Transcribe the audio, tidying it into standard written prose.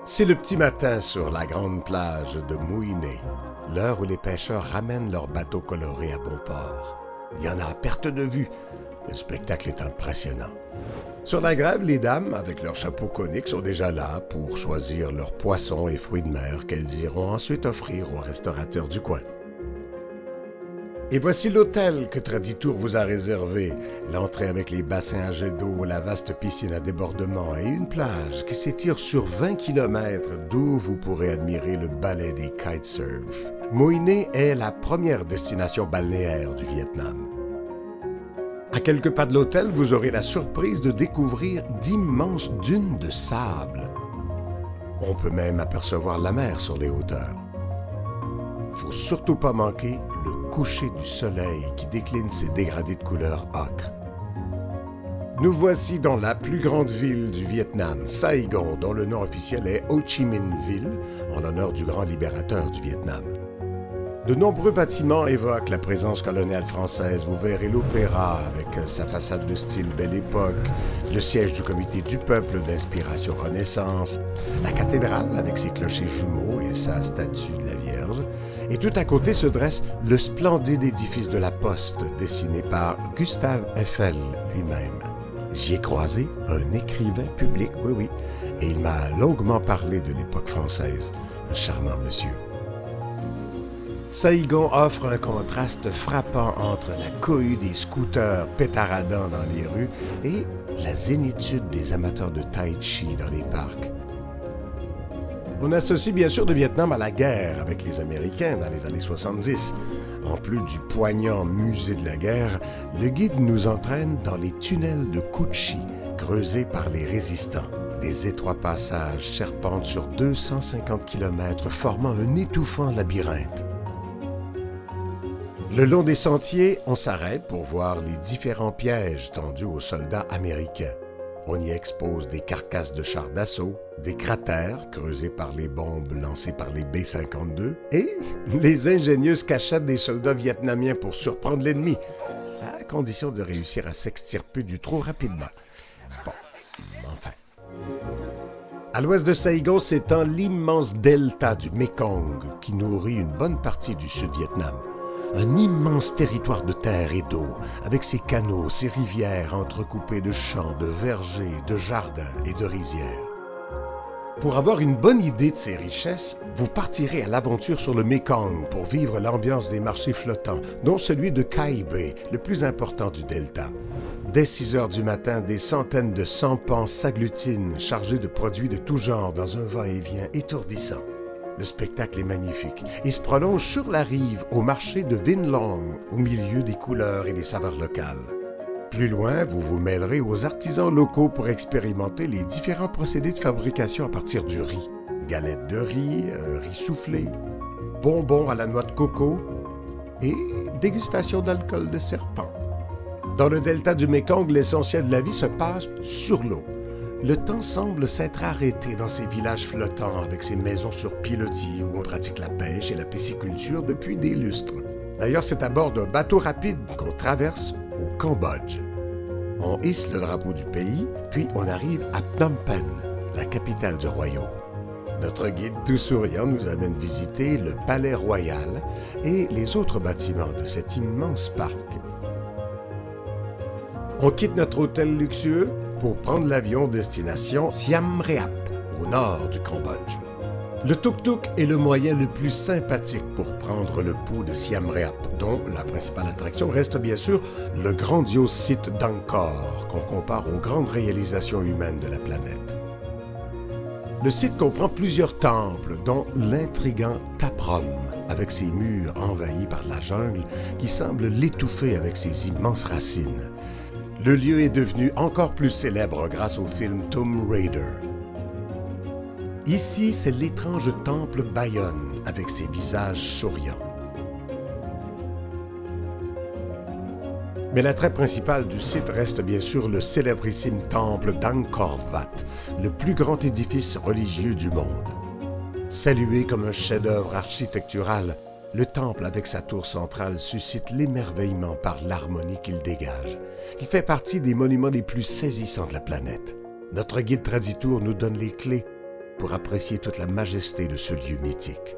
C'est le petit matin sur la grande plage de Mouiné, l'heure où les pêcheurs ramènent leurs bateaux colorés à bon port. Il y en a à perte de vue. Le spectacle est impressionnant. Sur la grève, les dames, avec leurs chapeaux coniques, sont déjà là pour choisir leurs poissons et fruits de mer qu'elles iront ensuite offrir aux restaurateurs du coin. Et voici l'hôtel que Traditour vous a réservé. L'entrée avec les bassins à jet d'eau, la vaste piscine à débordement et une plage qui s'étire sur 20 km d'où vous pourrez admirer le ballet des kitesurf. Mouiné est la première destination balnéaire du Vietnam. À quelques pas de l'hôtel, vous aurez la surprise de découvrir d'immenses dunes de sable. On peut même apercevoir la mer sur les hauteurs. Faut surtout pas manquer le coucher du soleil qui décline ses dégradés de couleur ocre. Nous voici dans la plus grande ville du Vietnam, Saigon, dont le nom officiel est Ho Chi Minh Ville, en l'honneur du grand libérateur du Vietnam. De nombreux bâtiments évoquent la présence coloniale française. Vous verrez l'opéra avec sa façade de style Belle Époque, le siège du Comité du Peuple d'inspiration Renaissance, la cathédrale avec ses clochers jumeaux et sa statue de la Vierge, et tout à côté se dresse le splendide édifice de la Poste dessiné par Gustave Eiffel lui-même. J'y ai croisé un écrivain public, oui, et il m'a longuement parlé de l'époque française. Un charmant monsieur. Saigon offre un contraste frappant entre la cohue des scooters pétaradant dans les rues et la zénitude des amateurs de tai chi dans les parcs. On associe bien sûr le Vietnam à la guerre avec les Américains dans les années 70. En plus du poignant musée de la guerre, le guide nous entraîne dans les tunnels de Cu Chi, creusés par les résistants. Des étroits passages serpentent sur 250 km, formant un étouffant labyrinthe. Le long des sentiers, on s'arrête pour voir les différents pièges tendus aux soldats américains. On y expose des carcasses de chars d'assaut, des cratères creusés par les bombes lancées par les B-52 et les ingénieuses cachettes des soldats vietnamiens pour surprendre l'ennemi, à condition de réussir à s'extirper du trou rapidement. Bon, enfin. À l'ouest de Saigon s'étend l'immense delta du Mekong qui nourrit une bonne partie du Sud-Vietnam. Un immense territoire de terre et d'eau, avec ses canaux, ses rivières entrecoupées de champs, de vergers, de jardins et de rizières. Pour avoir une bonne idée de ses richesses, vous partirez à l'aventure sur le Mekong pour vivre l'ambiance des marchés flottants, dont celui de Cai Bay, le plus important du delta. Dès 6 heures du matin, des centaines de sampans s'agglutinent, chargés de produits de tout genre dans un va-et-vient étourdissant. Le spectacle est magnifique et se prolonge sur la rive au marché de Vinh Long, au milieu des couleurs et des saveurs locales. Plus loin, vous vous mêlerez aux artisans locaux pour expérimenter les différents procédés de fabrication à partir du riz. Galettes de riz, riz soufflé, bonbons à la noix de coco et dégustation d'alcool de serpent. Dans le delta du Mekong, l'essentiel de la vie se passe sur l'eau. Le temps semble s'être arrêté dans ces villages flottants avec ces maisons sur pilotis où on pratique la pêche et la pisciculture depuis des lustres. D'ailleurs, c'est à bord d'un bateau rapide qu'on traverse au Cambodge. On hisse le drapeau du pays, puis on arrive à Phnom Penh, la capitale du royaume. Notre guide tout souriant nous amène visiter le palais royal et les autres bâtiments de cet immense parc. On quitte notre hôtel luxueux pour prendre l'avion destination Siem Reap, au nord du Cambodge. Le tuk-tuk est le moyen le plus sympathique pour prendre le pouls de Siem Reap, dont la principale attraction reste bien sûr le grandiose site d'Angkor, qu'on compare aux grandes réalisations humaines de la planète. Le site comprend plusieurs temples, dont l'intrigant Taprom, avec ses murs envahis par la jungle qui semble l'étouffer avec ses immenses racines. Le lieu est devenu encore plus célèbre grâce au film Tomb Raider. Ici, c'est l'étrange temple Bayon avec ses visages souriants. Mais l'attrait principal du site reste bien sûr le célébrissime temple d'Angkor Wat, le plus grand édifice religieux du monde. Salué comme un chef-d'œuvre architectural, le temple avec sa tour centrale suscite l'émerveillement par l'harmonie qu'il dégage. Il fait partie des monuments les plus saisissants de la planète. Notre guide Traditour nous donne les clés pour apprécier toute la majesté de ce lieu mythique.